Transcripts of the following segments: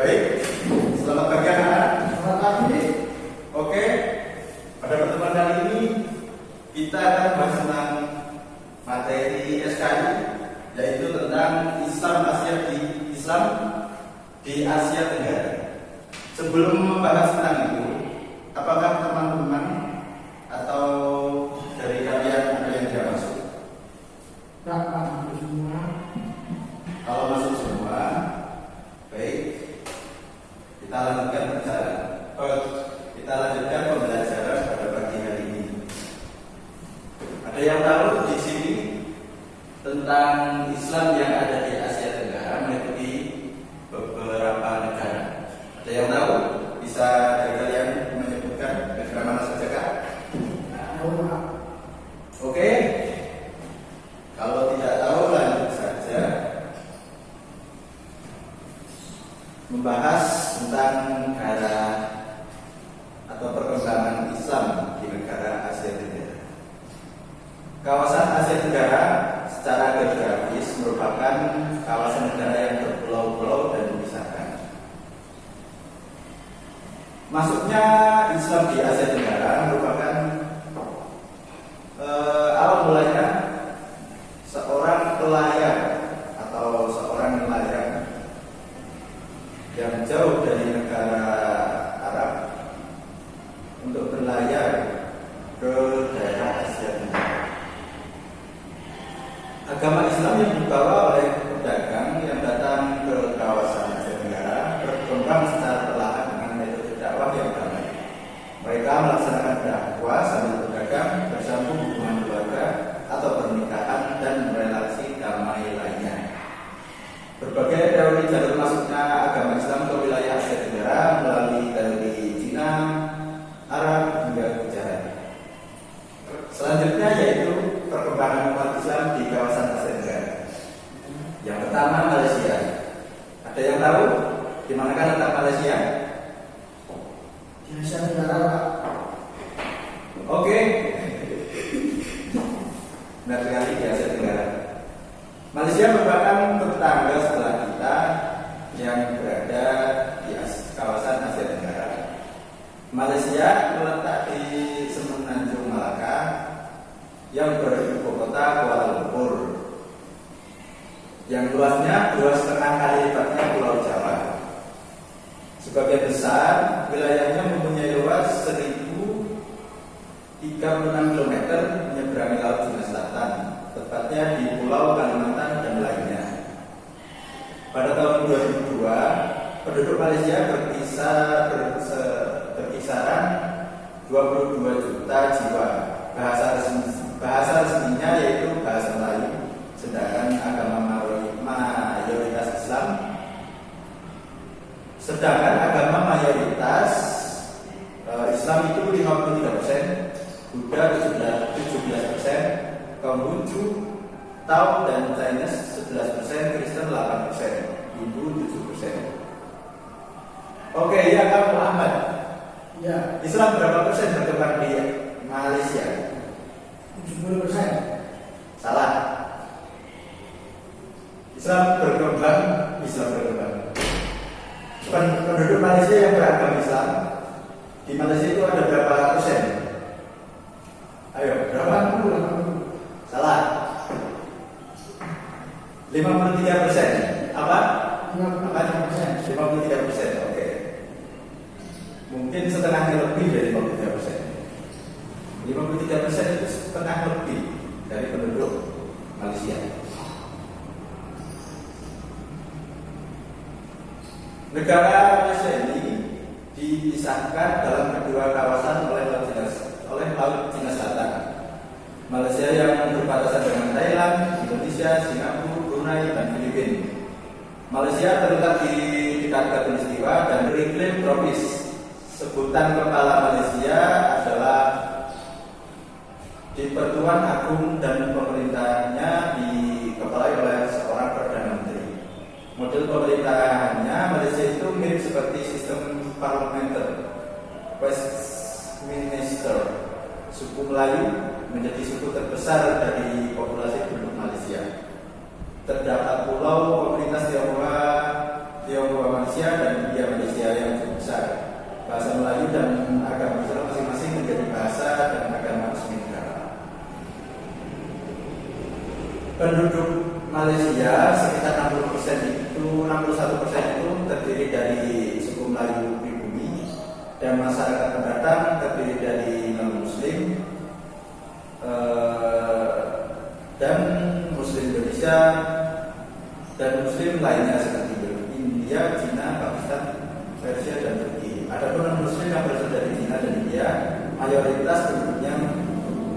Baik, selamat pagi anak-anak. Selamat pagi. Oke, pada pertemuan kali ini kita akan bahas tentang materi SKI, yaitu tentang Islam di Asia Tenggara. Sebelum membahas tentang itu, apakah teman-teman atau dari kalian ada yang tidak masuk? Tidak masuk semua. Kalau masuk semua, baik. Kita lanjutkan pembelajaran pada pagi hari ini. Ada yang tahu di sini tentang Islam yang ada di Asia Tenggara meliputi beberapa negara. Ada yang tahu? Bisa dari kalian menyebutkan negara mana saja kak? Oke. Kalau tidak tahu lanjut saja membahas tentang negara atau perkembangan Islam di negara Asia Tenggara. Kawasan Asia Tenggara secara geografis merupakan kawasan negara yang berpulau-pulau dan dipisahkan. Masuknya Islam di Asia Tenggara merupakan awal mulanya seorang pelayar atau seorang nelayan yang jauh dari negara Arab untuk berlayar ke daerah Asia Tenggara. Agama Islam yang dibawa oleh pedagang yang datang ke kawasan Asia Tenggara berkembang secara perlahan dengan metode dakwah yang damai. Mereka melaksanakan dakwah sambil berdagang, bersambung hubungan keluarga atau pernikahan dan relasi damai lainnya. Berbagai teori jalur masuknya agama Islam ke wilayah Asia Tenggara melalui teori Cina, Arab hingga Gujarat. Selanjutnya yaitu perkembangan umat Islam di kawasan Asia Tenggara. Yang pertama Malaysia. Ada yang tahu di manakah letak Malaysia? Di Asia Tenggara, Pak. Oke. Benar sekali di Asia Tenggara. Malaysia merupakan tetangga sebelah kita yang berada di kawasan Asia Tenggara. Malaysia terletak di Semenanjung Malaka yang beribu kota Kuala Lumpur, yang luasnya 2,5 kali lipatnya Pulau Jawa. Sebagian besar wilayahnya mempunyai luas 1.036 km menyeberangi Laut Cina Selatan, tepatnya di Pulau Kalimantan dan lainnya. Pada tahun 2002, penduduk Malaysia berkisaran 22 juta jiwa. Bahasa resminya yaitu bahasa Melayu, sedangkan agama mayoritas Islam. Islam itu 53%, Buddha 17%, Konghucu, Tao dan Chinese 11%, Kristen 8%, Hindu 7%. Oke, ya kamu Ahmad. Ya, Islam berapa persen berkembang di Malaysia? 70%. Salah. Islam berkembang. Penduduk Malaysia yang beragama Islam di Malaysia itu ada berapa persen? Ayo, berapa? 80. Salah. 53%. Apa? 53%. 53%. Oke. Mungkin setengahnya lebih dari 53%. 53% itu setengah lebih dari penduduk Malaysia. Negara Malaysia ini dipisahkan dalam kedua kawasan oleh Laut Cina Selatan. Malaysia yang berbatasan dengan Thailand, Indonesia, Singapura, Brunei, dan Filipina. Malaysia terletak di dekat khatulistiwa dan beriklim tropis. Sebutan kepala Malaysia adalah di Pertuan Agung dan pemerintahnya dikepalai oleh seorang Perdana Menteri. Model pemerintahannya Malaysia itu mirip seperti sistem parlementer. Westminster. Suku Melayu menjadi suku terbesar dari populasi penduduk Malaysia. Terdapat pulau komunitas Tionghoa, Tionghoa Malaysia dan India Malaysia yang cukup besar. Bahasa Melayu dan agama Islam masing-masing menjadi bahasa dan agama resmi negara. Penduduk Malaysia sekitar 61% itu terdiri dari suku Melayu pribumi, dan masyarakat pendatang terdiri dari non-Muslim dan Muslim Indonesia dan Muslim lainnya seperti India, Cina, Pakistan, Persia, dan Turki. Adapun non-Muslim yang berasal dari Cina dan India, mayoritas penduduknya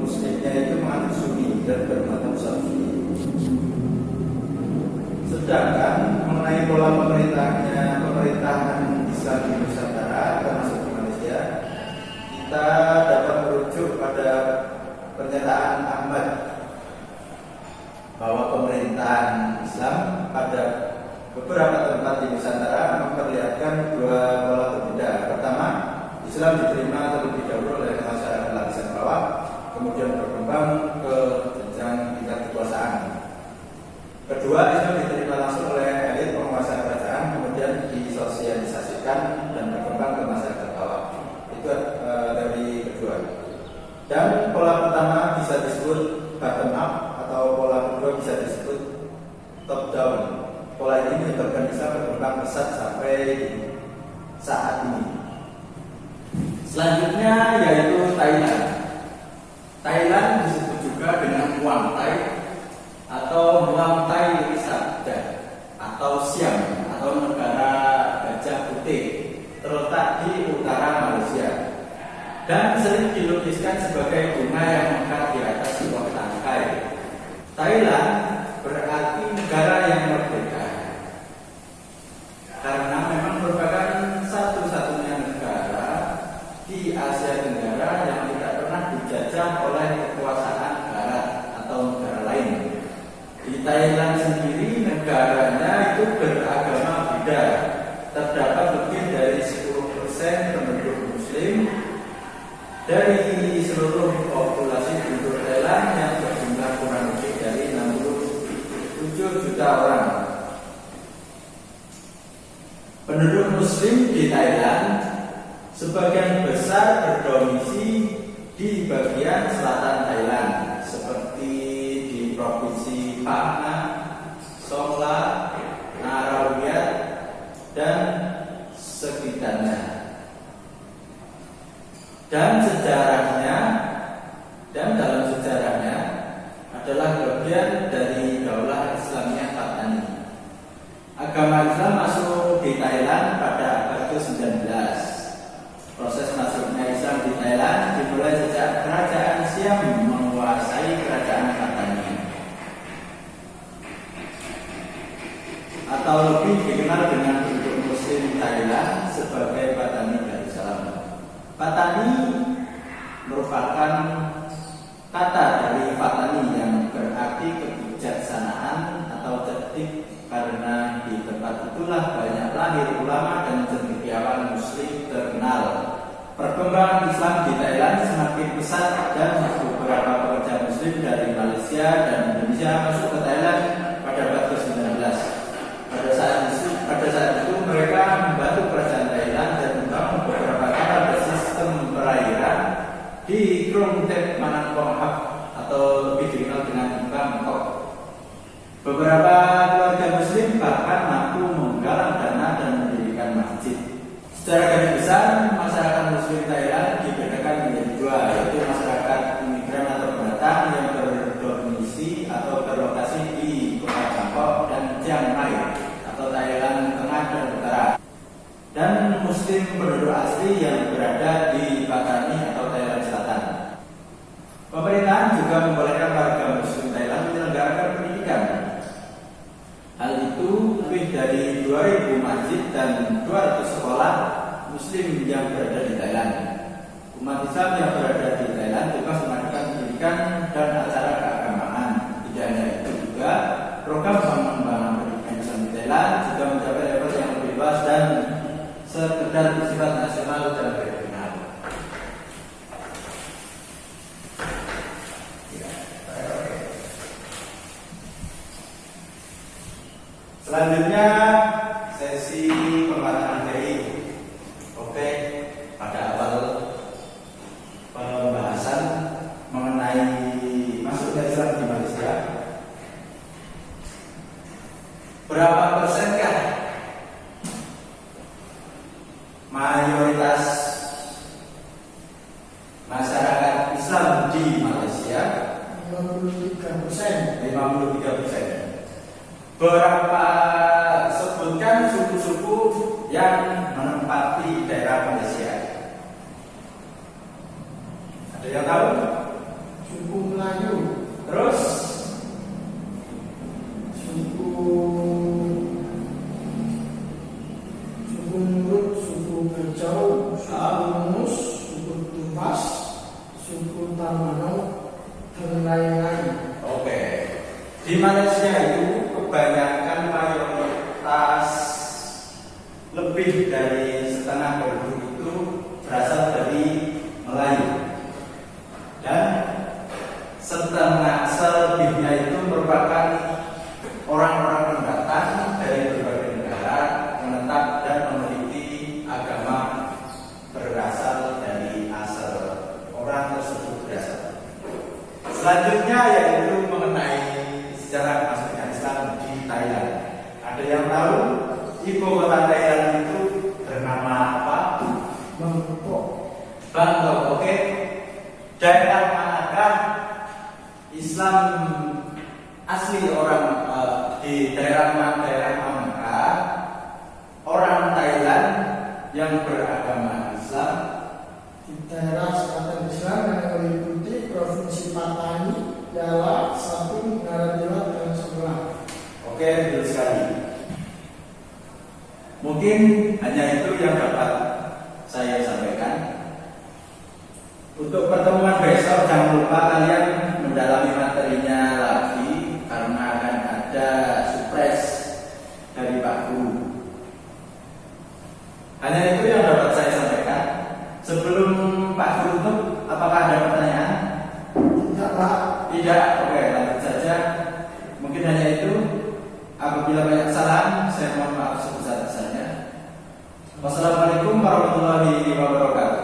Muslimnya itu menganut Sunni dan bermadzhab Syafi'i. Sedangkan mengenai pola pemerintahan Islam di Nusantara termasuk di Malaysia, kita dapat merujuk pada pernyataan Ahmad bahwa pemerintahan Islam pada beberapa tempat di Nusantara memperlihatkan dua pola berbeda. Pertama, Islam diterima terlebih dahulu oleh masyarakat lapisan bawah, kemudian berkembang ke jenjang tingkat kekuasaan. Kedua, Islam diterima langsung oleh elit penguasa kerajaan, kemudian disosialisasikan dan berkembang ke masyarakat bawah. Itu dari kedua. Dan pola pertama bisa disebut bottom up, atau pola kedua bisa disebut top down. Pola ini menyebabkan Islam berkembang pesat sampai saat ini. Selanjutnya yaitu Thailand. Thailand disebut juga dengan Muang Thai atau Muang Thai Sabda atau Siam atau negara gajah putih, terletak di utara Malaysia dan sering dilukiskan sebagai bunga yang mekar di atas sebuah tangkai. Thailand berarti negara yang merdeka karena memang merupakan satu-satunya negara di Asia Tenggara yang tidak pernah dijajah oleh kekuasaan barat atau negara lain. Di Thailand sendiri, negaranya itu beragama Buddha. Terdapat lebih dari 10% penduduk Muslim dari seluruh populasi penduduk Thailand yang berjumlah kurang lebih dari 67 juta orang. Penduduk Muslim di Thailand sebagian besar berdomisili di bagian selatan Thailand, seperti di provinsi Phang Nga, Songkhla, Narawiyat, dan sekitarnya. Dan dalam sejarahnya adalah bagian dari Daulah Islamiyah Patani. Agama Islam masuk di Thailand pada abad ke-19. Proses masuknya Islam di Thailand dimulai sejak kerajaan Siam menguasai kerajaan Patani, atau lebih dikenal dengan penduduk Muslim Thailand sebagai Patani Darussalam. Patani merupakan kata dari Patani yang berarti kebijaksanaan atau cerdik, karena di tempat itulah banyak lahir ulama dan cendekiawan Muslim terkenal. Perkembangan Islam di Thailand semakin pesat dan beberapa pekerja Muslim dari Malaysia dan Indonesia masuk ke Thailand pada abad ke-19. Pada saat itu mereka membantu kerajaan Thailand dan membangun beberapa kapal bersistem perairan di Krung Thep Manangkong Hab atau lebih dikenal dengan Bangkok. Beberapa keluarga Muslim bahkan mampu menggalang dana dan mendirikan masjid. Secara garis besar, masyarakat Muslim Thailand dibedakan menjadi dua, yaitu masyarakat imigran atau pendatang yang berdomisili atau berlokasi di kota Bangkok dan Chiang Mai atau Thailand Tengah dan Utara, dan Muslim penduduk asli yang berada di Patani atau Thailand Selatan. Pemerintahan juga membolehkan warga Muslim Thailand menyelenggarakan pendidikan. Hal itu lebih dari 2.000 masjid dan 200 sekolah Muslim yang berada di Thailand. Umat Islam yang berada di Thailand bebas melakukan pendidikan dan acara keagamaan. Tidak hanya itu juga, program pengembangan pendidikan Islam di Thailand juga mencapai level yang lebih luas dan sekedar bersifat nasional dan regional. Selanjutnya sesi Berapa persenkah mayoritas masyarakat Islam di Malaysia? 53%. 53%. Berapa, sebutkan suku-suku yang menempati daerah Malaysia? Ada yang tahu? Suku Melayu, Terus suku Nurut, suku Kecau, suku Mus, suku Tumbas, suku Tamanau, dan lain-lain. oke. Di Malaysia itu kebanyakan mayoritas lebih dari setengah penduduk itu berasal dari Melayu, dan setengah selebihnya itu merupakan orang-orang pendatang dari berbagai negara menetap dan memiliki agama berasal dari asal orang tersebut berasal. Selanjutnya yaitu mengenai sejarah masuknya Islam di Thailand. Ada yang tahu ibu kota Thailand itu bernama apa? Bangkok, Bangkok, oke. Daerah manakah Islam asli orang di daerah manakah orang Thailand yang beragama Islam? di daerah selatan Islam yang meliputi Provinsi Patani, Yala, Saping, Naradewa, dan Sebelah. Oke, betul sekali. Mungkin hanya itu yang dapat saya sampaikan. Untuk pertemuan besok jangan lupa kalian mendalami materinya lagi karena akan ada surprise dari Pak Guru. Hanya itu yang dapat saya sampaikan. Sebelum Pak Guru tutup, apakah ada pertanyaan? Tidak, Pak. Tidak, oke, lanjut saja. Mungkin hanya itu. Apabila banyak salah, saya mohon maaf sebesar-besarnya. Wassalamualaikum warahmatullahi wabarakatuh.